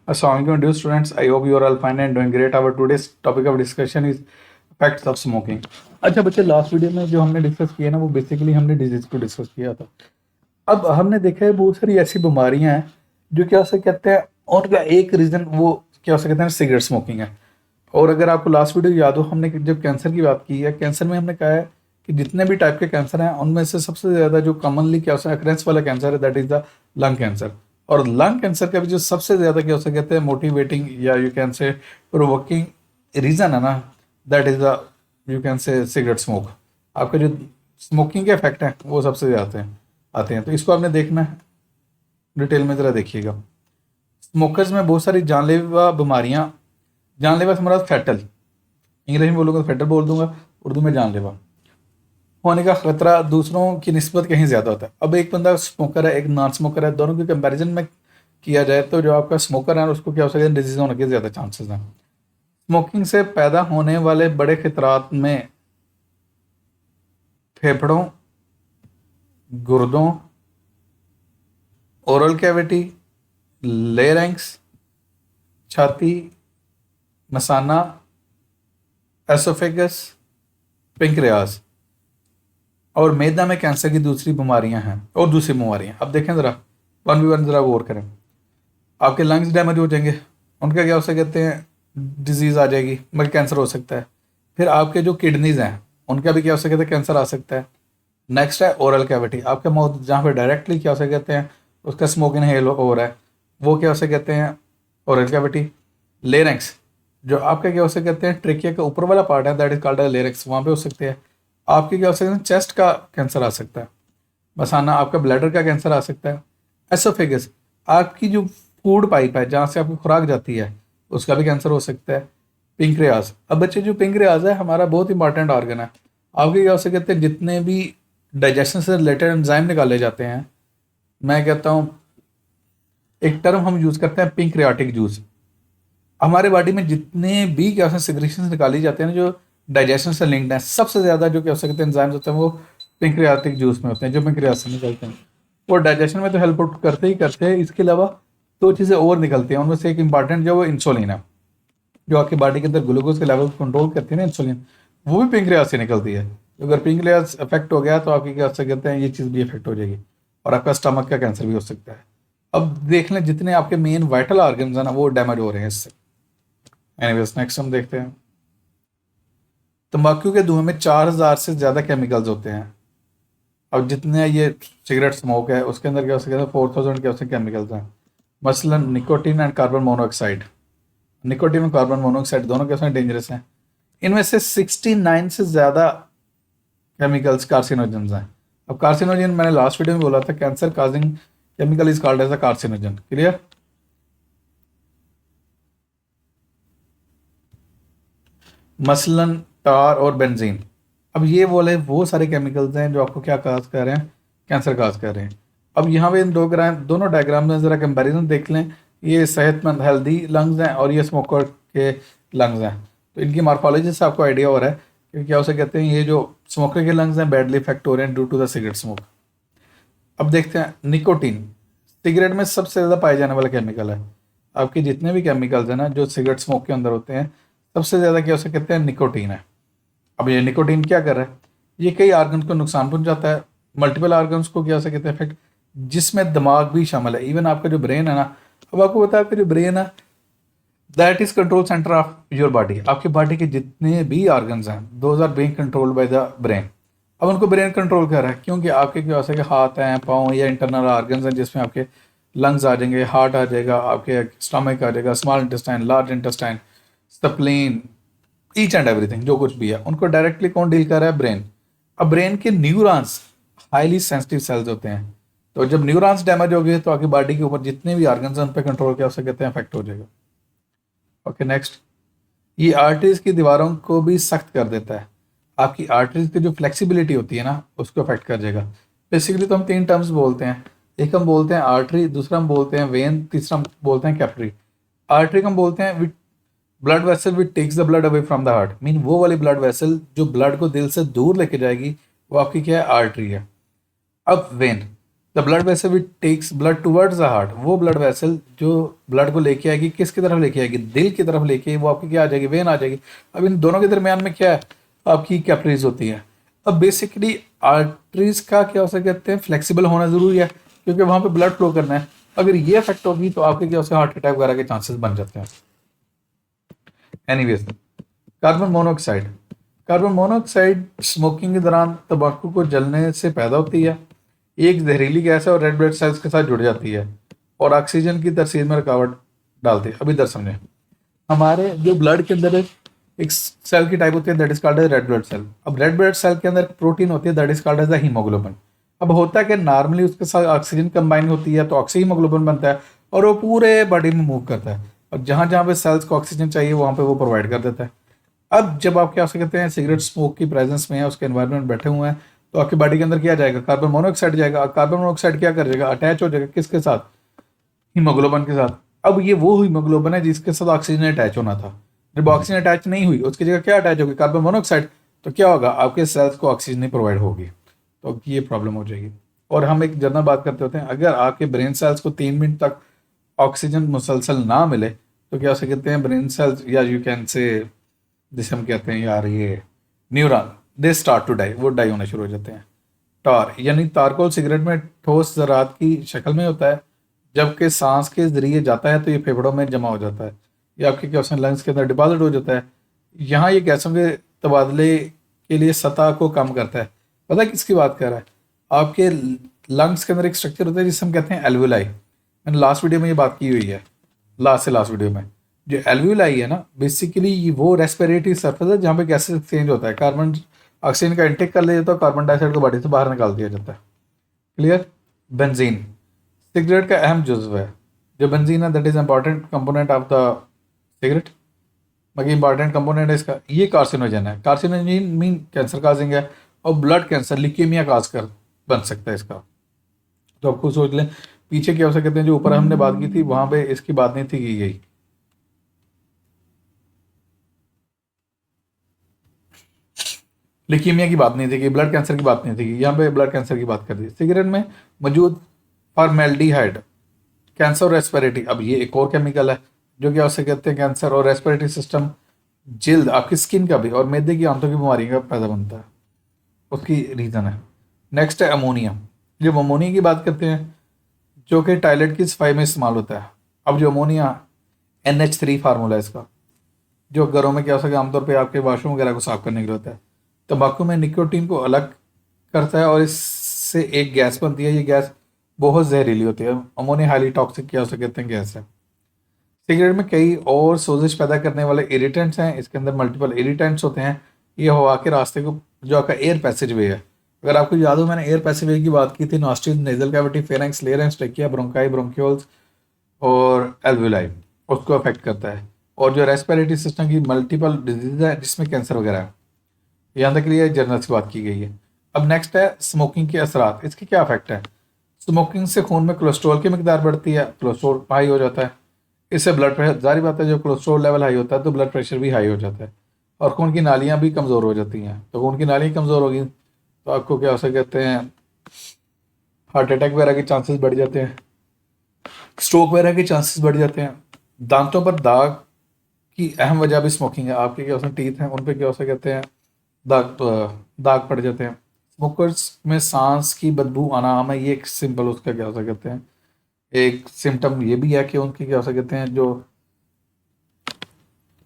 Assalamualaikum dear students. I hope you are all fine and doing great. Our today's topic of discussion is effects of smoking. अच्छा बच्चे, last video में जो हमने discuss किया ना वो बेसिकली हमने डिजीज को डिस्कस किया था। अब हमने देखा है बहुत सारी ऐसी बीमारियां हैं जो क्या से कहते हैं, उनका एक रीजन वो क्या से कहते हैं सिगरेट स्मोकिंग है। और अगर आपको लास्ट वीडियो याद हो, हमने जब कैंसर की बात की है, कैंसर में हमने कहा है कि जितने भी टाइप के कैंसर हैं उनमें से सबसे ज़्यादा जो कॉमनली क्या अक्रेंस वाला कैंसर है that is the lung cancer. और लंग कैंसर का भी जो सबसे ज़्यादा क्या हो कहते हैं मोटिवेटिंग या यू कैन से प्रोवोकिंग रीज़न है ना, that is the you can से सिगरेट स्मोक। आपका जो स्मोकिंग के इफेक्ट हैं वो सबसे ज़्यादा आते हैं। तो इसको आपने देखना है, डिटेल में ज़रा देखिएगा। स्मोकर्स में बहुत सारी जानलेवा बीमारियां, जानलेवा से हमारा फैटल, इंग्लिश में बोलूँगा तो फैटल बोल दूंगा, उर्दू में जानलेवा होने का खतरा दूसरों की निस्बत कहीं ज़्यादा होता है। अब एक बंदा स्मोकर है, एक नॉन स्मोकर है, दोनों की कंपैरिजन में किया जाए तो जो आपका स्मोकर है उसको क्या हो सकता है डिजीज होने के ज़्यादा चांसेस हैं। स्मोकिंग से पैदा होने वाले बड़े खतरात में फेफड़ों, गुर्दों, ओरल कैविटी, लेरिंक्स, छाती, मसाना, एसोफेगस, पेंक्रियाज और मैदा में कैंसर की दूसरी बीमारियां हैं और दूसरी बीमारियां। अब देखें ज़रा वन बी वन ज़रा गौर करें। आपके लंग्स डैमेज हो जाएंगे, उनका क्या हो सकते कहते हैं डिजीज़ आ जाएगी, मतलब कैंसर हो सकता है। फिर आपके जो किडनीज हैं उनका भी क्या हो सकता है कैंसर आ सकता है। नेक्स्ट है ओरल कैविटी, आपका माउथ जहाँ पे डायरेक्टली क्या हो कहते हैं उसका स्मोक इनहेल हो रहा है, वो क्या हो कहते हैं ओरल कैविटी। लेरिंक्स, जो आपका क्या हो कहते हैं ट्रेकिया का ऊपर वाला पार्ट है दैट इज कॉल्ड लेरिंक्स, वहाँ पे हो सकते हैं आपके क्या हो सकते हैं चेस्ट का कैंसर आ सकता है। मसाना, आपका ब्लैडर का कैंसर आ सकता है। एसोफेगस, आपकी जो फूड पाइप है जहाँ से आपकी खुराक जाती है उसका भी कैंसर हो सकता है। पिंक्रियाज, अब बच्चे जो पिंक्रियाज है हमारा बहुत इंपॉर्टेंट ऑर्गन है। आपके क्या हो सकते हैं जितने भी डाइजेशन से रिलेटेड एंजाइम निकाले जाते हैं, मैं कहता हूँ एक टर्म हम यूज़ करते हैं पिंक्रियाटिक जूस। हमारे बॉडी में जितने भी क्या होते हैं सिक्रेशंस निकाली जाते हैं ना जो डाइजेशन से लिंक्ड है, सबसे ज़्यादा जो क्या हो सकते हैं एंजाइम्स होते हैं वो पिंक्रियाटिक जूस में होते हैं जो पिंक्रियास से निकलते हैं। वो डाइजेशन में तो हेल्प आउट करते ही करते हैं, इसके अलावा दो चीज़ें और निकलती हैं, उनमें से एक इंपॉर्टेंट जो वो इंसुलिन है, जो आपकी बॉडी के अंदर ग्लूकोज के लेवल कंट्रोल करती है ना इंसुलिन, वो भी पिंक्रियास से निकलती है। तो अगर पिंक्रियास इफेक्ट हो गया तो आपकी क्या हो सकते हैं ये चीज़ भी इफेक्ट हो जाएगी और आपका स्टमक का कैंसर भी हो सकता है। अब देख लें जितने आपके मेन वाइटल ऑर्गन्स हैं ना वो डैमेज हो रहे हैं इससे। एनीवेज नेक्स्ट हम देखते हैं। तंबाकू के धुएं में 4000 से ज़्यादा केमिकल्स होते हैं। अब जितने ये सिगरेट स्मोक है उसके अंदर क्या हो सकता है 4000 के उसके केमिकल्स हैं। मसलन nicotine and carbon monoxide, nicotine और कार्बन मोनोऑक्साइड दोनों कैसे डेंजरस हैं। इनमें से 69 से ज़्यादा केमिकल्स कार्सिनोजेंस हैं। अब कार्सिनोजन मैंने लास्ट वीडियो में बोला था, cancer causing chemical is called as a carcinogen. Clear? मसलन टार और बेंजीन। अब ये वो सारे केमिकल्स हैं जो आपको क्या काज कर रहे हैं, कैंसर काज कर रहे हैं। अब यहाँ पे इन दोनों डायग्राम में ज़रा कंपैरिजन देख लें। ये सेहतमंद हेल्दी लंग्स हैं और ये स्मोकर के लंग्स हैं, तो इनकी मार्फोलॉजी से आपको आइडिया हो रहा है कि क्या उसे कहते हैं ये जो स्मोकर के लंग्स हैं बैडली इफेक्ट हो रहे हैं due to the cigarette smoke. अब देखते हैं निकोटीन, सिगरेट में सबसे ज़्यादा पाए जाने वाला केमिकल है। आपके जितने भी केमिकल्स हैं ना जो सिगरेट स्मोक के अंदर होते हैं सबसे ज़्यादा क्या उसे कहते हैं निकोटीन है। अब ये निकोटीन क्या कर रहा है, ये कई आर्गन्स को नुकसान पहुंचाता है, मल्टीपल आर्गन्स को क्या उसे कहते हैं इफेक्ट, जिसमें दिमाग भी शामिल है, इवन आपका जो ब्रेन है ना। अब आपको पता है आपका जो ब्रेन है that is control centre of your body. आपकी बॉडी के जितने भी ऑर्गन्स हैं those are being controlled by the brain. अब उनको ब्रेन कंट्रोल कर रहा है क्योंकि आपके क्या हो सके हाथ हैं, पाँव या इंटरनल ऑर्गन्स हैं जिसमें आपके लंग्स आ जाएंगे, हार्ट आ जाएगा, आपके स्टमक आ जाएगा, small intestine, large intestine, spleen, each and everything जो कुछ भी है उनको डायरेक्टली कौन डील कर रहा है, ब्रेन। अब ब्रेन के न्यूरॉन्स हाईली सेंसिटिव सेल्स होते हैं, तो जब न्यूरॉन्स डैमेज हो गए तो आपकी बॉडी के ऊपर जितने भी ऑर्गन्स हैं उन पर कंट्रोल क्या हो सकते हैं इफेक्ट हो जाएगा। ओके नेक्स्ट, ये आर्टरीज की दीवारों को भी सख्त कर देता है। आपकी आर्टरीज की जो फ्लेक्सिबिलिटी होती है ना उसको अफेक्ट कर जाएगा। बेसिकली तो हम तीन टर्म्स बोलते हैं, एक हम बोलते हैं आर्टरी, दूसरा हम बोलते हैं वेन, तीसरा हम बोलते हैं कैपिलरी। आर्टरी हम बोलते हैं blood vessel which takes the blood away from the heart, mean वो वाली ब्लड वेसल जो ब्लड को दिल से दूर लेके जाएगी वो आपकी क्या है, आर्टरी है। अब vein, the blood vessel which takes blood towards the heart, वो ब्लड वेसल जो ब्लड को लेके आएगी, किसकी तरफ लेके आएगी, दिल की तरफ लेके, वो आपकी क्या आ जाएगी, वेन आ जाएगी। अब इन दोनों के दरमियान में क्या है, आपकी कैपरीज होती है। अब बेसिकली आर्टरीज का क्या हो सकते कहते हैं, फ्लेक्सिबल होना जरूरी है, क्योंकि वहां पे ब्लड फ्लो करना है। अगर ये इफेक्ट होगी तो आपके क्या होता है, हार्ट अटैक वगैरह के चांसेस बन जाते हैं। Anyways, carbon monoxide, carbon monoxide smoking के दौरान तंबाकू को जलने से पैदा होती है। एक जहरीली गैस है और रेड ब्लड सेल्स के साथ जुड़ जाती है और ऑक्सीजन की तरसीद में रुकावट डालती है। अभी इधर समझें, हमारे जो ब्लड के अंदर एक सेल की टाइप होती है that is called as red blood cell. अब रेड ब्लड सेल के अंदर एक प्रोटीन होती है that is called as the haemoglobin. अब होता है कि नॉर्मली उसके साथ ऑक्सीजन कंबाइन होती है तो ऑक्सी हीमोग्लोबिन बनता है और वो पूरे बॉडी में मूव करता है और जहाँ जहाँ पे सेल्स को ऑक्सीजन चाहिए वहाँ पे वो प्रोवाइड कर देता है। अब जब आप क्या कहते हैं सिगरेट स्मोक की प्रेजेंस में है, उसके एनवायरनमेंट में बैठे हुए हैं, तो आपकी बॉडी के अंदर क्या जाएगा, कार्बन मोनोऑक्साइड जाएगा। कार्बन मोनोऑक्साइड क्या कर जाएगा, अटैच हो जाएगा किसके साथ, हीमोग्लोबिन के साथ। अब ये वो हीमोग्लोबिन है जिसके साथ ऑक्सीजन अटैच होना था। जब ऑक्सीजन अटैच नहीं हुई, उसकी जगह क्या अटैच होगी, कार्बन मोनोऑक्साइड, तो क्या होगा, आपके सेल्स को ऑक्सीजन नहीं प्रोवाइड होगी, तो ये प्रॉब्लम हो जाएगी। और हम एक जनरल बात करते होते हैं, अगर आपके ब्रेन सेल्स को 3 मिनट तक ऑक्सीजन मुसलसल ना मिले तो क्या उसे कहते हैं, ब्रेन सेल्स या यू कैन से जिसे हम कहते हैं यार ये neuron, they start to die, वो डाई होना शुरू हो जाते हैं। टार यानी तारकोल सिगरेट में ठोस ज़रात की शक्ल में होता है, जबकि सांस के जरिए जाता है तो ये फेफड़ों में जमा हो जाता है, ये आपके क्या उसमें लंग्स के अंदर डिपॉजिट हो जाता है। यहाँ ये गैसों के तबादले के लिए सतह को कम करता है। पता है किसकी बात कर रहा है, आपके लंग्स के अंदर एक स्ट्रक्चर होता है जिसे हम कहते हैं एल्वुलाई। मैंने लास्ट वीडियो में ये बात की हुई है, लास्ट वीडियो में। जो एल्वुलाई है ना, बेसिकली वो रेस्पिरेटरी सरफेस है जहाँ पे गैसेस एक्सचेंज होता है, कार्बन ऑक्सीजन का इंटेक कर लिया जाता है, कार्बन डाइऑक्साइड को बॉडी से बाहर निकाल दिया जाता है। क्लियर। बेंजीन सिगरेट का अहम जुज्व है। जो बेंजीन है that is important component of the cigarette, बाकी इंपॉर्टेंट कंपोनेंट है इसका, ये कार्सिनोजन है। कार्सिनोजन मीन कैंसर काजिंग है और ब्लड कैंसर ल्यूकेमिया काज कर बन सकता है इसका। तो आपको सोच लें पीछे क्या हो सकते हैं, जो ऊपर हमने बात की थी वहां पे इसकी बात नहीं थी की गई। ल्यूकीमिया की बात नहीं थी कि, ब्लड कैंसर की बात नहीं थी कि, यहाँ पे ब्लड कैंसर की बात कर दी। सिगरेट में मौजूद फॉर्मेल्डिहाइड कैंसर और रेस्पिरेटरी, अब ये एक और केमिकल है जो क्या उसे कहते हैं कैंसर और रेस्पिरेटरी सिस्टम, जिल्द, आपकी स्किन का भी और मैदे की आंतों की बीमारी का पैदा बनता है, उसकी रीज़न है। नेक्स्ट है अमोनिया। जब अमोनिया की बात करते हैं जो कि टॉयलेट की सफाई में इस्तेमाल होता है। अब जो अमोनिया NH3 फार्मूला है इसका, जो घरों में क्या हो सके आमतौर पे आपके वॉशरूम वगैरह को साफ करने के लिए होता है। तंबाकू में निकोटीन को अलग करता है और इससे एक गैस बनती है, ये गैस बहुत जहरीली होती है। अमोनिया हाईली टॉक्सिक क्या हो सकते हैं गैस है। सिगरेट में कई और सोजिश पैदा करने वाले इरिटेंट्स हैं, इसके अंदर मल्टीपल इरिटेंट्स होते हैं। ये हवा के रास्ते को, जो आपका एयर पैसेज वे है, अगर आपको याद हो मैंने एयर पैसेज वे की बात की थी, nostril, nasal cavity, pharynx, larynx, trachea, bronchi, bronchioles और एल्वुलाई, उसको अफेक्ट करता है। और जो रेस्पिरेटरी सिस्टम की मल्टीपल डिजीज है जिसमें कैंसर वगैरह है, यहाँ तक लिए जर्नल्स की बात की गई है। अब नेक्स्ट है स्मोकिंग के असरात, इसके क्या इफेक्ट है। स्मोकिंग से खून में कोलेस्ट्रॉल की मिकदार बढ़ती है, कोलेस्ट्रॉल हाई हो जाता है, इससे ब्लड प्रेशर, जारी बात है, जो कोलेस्ट्रॉल लेवल हाई होता है तो ब्लड प्रेशर भी हाई हो जाता है और खून की नालियाँ भी कमज़ोर हो जाती हैं। तो खून की नालियाँ कमज़ोर होगी तो आपको क्या हो सकते कहते हैं, हार्ट अटैक वगैरह के चांसेस बढ़ जाते हैं, स्ट्रोक वगैरह के चांसेस बढ़ जाते हैं। दांतों पर दाग की अहम वजह भी स्मोकिंग है। आपके क्या होता है टीथ हैं, उन पर क्या हो कहते हैं दाग, दाग पड़ जाते हैं। स्मोकर्स में सांस की बदबू आना आम है, ये एक सिंपल उसका क्या हो कहते हैं, एक सिम्टम ये भी है कि उनकी क्या हो कहते हैं, जो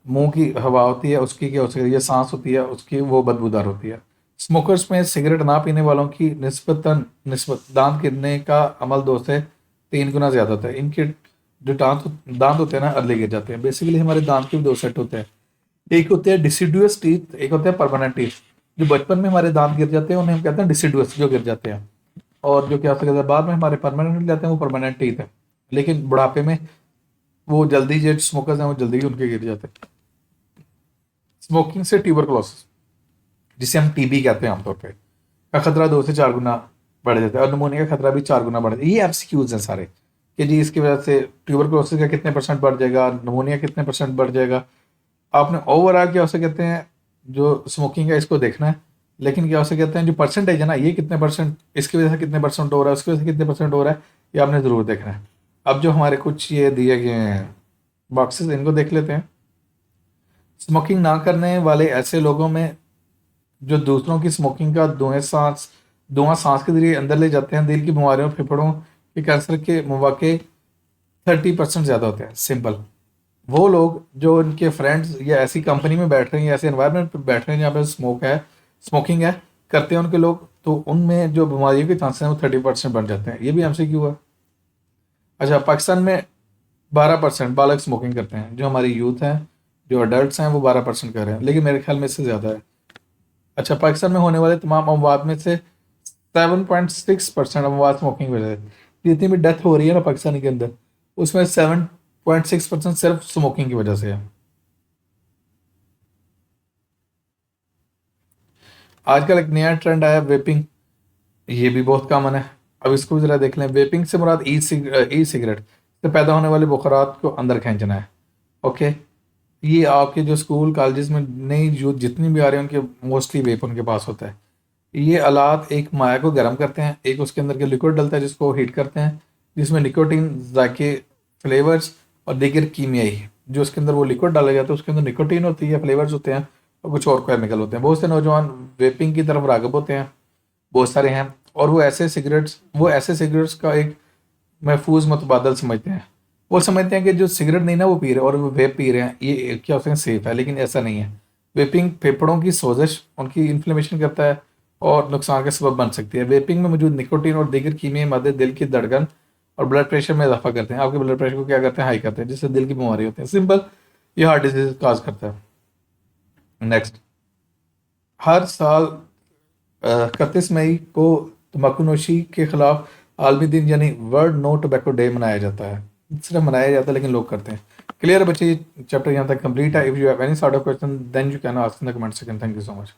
मुंह की हवा होती है उसकी क्या हो सकती है, ये सांस होती है उसकी, वो बदबूदार होती है। स्मोकर्स में सिगरेट ना पीने वालों की निस्बत दांत गिरने का अमल 2 से 3 गुना ज़्यादा होता है। इनके जो दांत होते हैं ना अर्ली गिर जाते हैं। बेसिकली हमारे दांत के भी 2 सेट होते हैं, एक होते हैं डिसिडुअस टीथ, एक होते हैं परमानेंट टीथ। जो बचपन में हमारे दांत गिर जाते हैं उन्हें हम कहते हैं डिसिडुअस, जो गिर जाते हैं, और जो क्या होता है बाद में हमारे परमानेंट मिल जाते हैं वो परमानेंट टीथ है। लेकिन बुढ़ापे में वो जल्दी, जो स्मोकर्स हैं वो जल्दी ही उनके गिर जाते हैं। स्मोकिंग से ट्यूबरकुलोसिस, जिसे हम TB कहते हैं आमतौर पे, का खतरा 2 से 4 गुना बढ़ जाता है और निमोनिया का खतरा भी 4 गुना बढ़ जाता है। ये MCQs हैं सारे कि जी इसकी वजह से ट्यूबरकुलोसिस का कितने % बढ़ जाएगा, निमोनिया कितने % बढ़ जाएगा। आपने ओवरऑल क्या हो कहते हैं जो स्मोकिंग है इसको देखना है। लेकिन क्या उसे कहते हैं जो परसेंटेज है ना, ये कितने परसेंट, इसकी वजह से कितने परसेंट हो रहा है, उसकी वजह से कितने परसेंट हो रहा है, ये आपने ज़रूर देखना है। अब जो हमारे कुछ ये दिए गए हैं बॉक्सेस, इनको देख लेते हैं। स्मोकिंग ना करने वाले ऐसे लोगों में जो दूसरों की स्मोकिंग का धुआं सांस के जरिए अंदर ले जाते हैं, दिल की बीमारियों, फेफड़ों के कैंसर के मौके 30% ज़्यादा होते हैं। सिंपल। वो लोग जो उनके फ्रेंड्स या ऐसी कंपनी में बैठ रहे हैं या ऐसे एनवायरनमेंट पे बैठ रहे हैं जहाँ पे स्मोकिंग है, करते हैं उनके लोग, तो उनमें जो बीमारियों के चांसेस हैं वो 30% बढ़ जाते हैं। ये भी हमसे क्यों है। अच्छा, पाकिस्तान में 12% बालक स्मोकिंग करते हैं। जो हमारी यूथ है, जो अडल्ट हैं, वो 12% कर रहे हैं, लेकिन मेरे ख्याल में इससे ज़्यादा है। अच्छा, पाकिस्तान में होने वाले तमाम अमवात में से 7.6% अमवात स्मोकिंग की वजह से। जितनी भी डेथ हो रही है ना पाकिस्तान के अंदर, उसमें 7.6% सिर्फ स्मोकिंग की वजह से है। आजकल एक नया ट्रेंड आया, वेपिंग। ये भी बहुत कॉमन है। अब इसको भी जरा देख लें। वेपिंग से मुराद ई सिगरेट से पैदा होने वाले बुखारात को अंदर खींचना है। ओके। ये आपके जो स्कूल कॉलेजेस में नई यूथ जितनी भी आ रही है, उनके मोस्टली वेप उनके पास होता है। ये आलात एक माया को गर्म करते हैं, एक उसके अंदर के लिक्विड डलता है जिसको हीट करते हैं, जिसमें निकोटीन, जाके, फ्लेवर्स और दीगर कीमियाई, जो उसके अंदर वो लिक्विड डाला जाता है उसके अंदर निकोटीन होती है, फ्लेवर्स होते हैं और कुछ और केमिकल होते हैं। बहुत से नौजवान वेपिंग की तरफ रागब होते हैं, बहुत सारे हैं, और वो ऐसे सिगरेट्स का एक महफूज मुतबादल समझते हैं। वो समझते हैं कि जो सिगरेट नहीं ना वो पी रहे और वो वेप पी रहे हैं, ये क्या होते हैं, सेफ है, लेकिन ऐसा नहीं है। वेपिंग फेफड़ों की सोजिश, उनकी इन्फ्लेमेशन करता है और नुकसान का सबब बन सकती है। वेपिंग में मौजूद निकोटीन और दीगर कीमियाई मादे दिल की धड़कन और ब्लड प्रेशर में इजाफा करते हैं। आपके ब्लड प्रेशर को क्या करते हैं, हाई करते हैं, जिससे दिल की बीमारी होती है। सिंपल। ये हार्ट डिजीज काज करता है। नेक्स्ट। हर साल 31 मई को तम्बाकूनोशी के खिलाफ आलमी दिन यानी वर्ल्ड नो टोबैको डे मनाया जाता है। सिर्फ मनाया जाता है लेकिन लोग करते हैं। क्लियर है बच्चे, ये चैप्टर यहाँ तक कंप्लीट है। If you have any sort of question then you can ask in the comment section. Thank you so much.